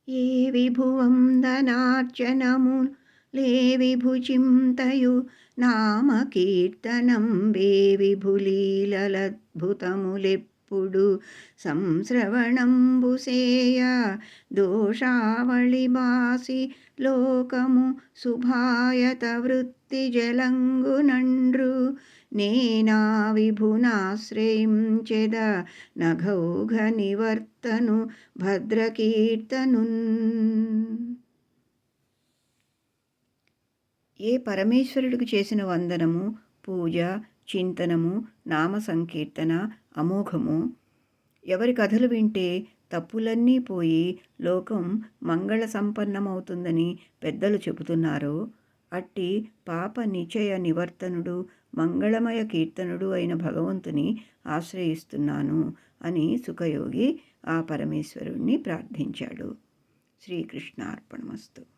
ఏ విభువందనార్చనము లే విభుచింతయు నామకీర్తనం వే విభులీలద్భుతములెప్పుడు సంశ్రవణంబుసేయ దోషావళి బాసి లోకము శుభాయత వృత్తి జలంగునండ్రు నేనా విభునాశ్రయించెద నఘౌఘ నివర్తను భద్రకీర్తనున్. ఏ పరమేశ్వరుడికి చేసిన వందనము, పూజ, చింతనము, నామ సంకీర్తన అమోఘము. ఎవరి కథలు వింటే తప్పులన్నీ పోయి లోకం మంగళ సంపన్నమవుతుందని పెద్దలు చెబుతున్నారో అట్టి పాప నిచయ నివర్తనుడు మంగళమయ కీర్తనుడు అయిన భగవంతుని ఆశ్రయిస్తున్నాను అని సుఖయోగి ఆ పరమేశ్వరుణ్ణి ప్రార్థించాడు. శ్రీకృష్ణార్పణమస్తు.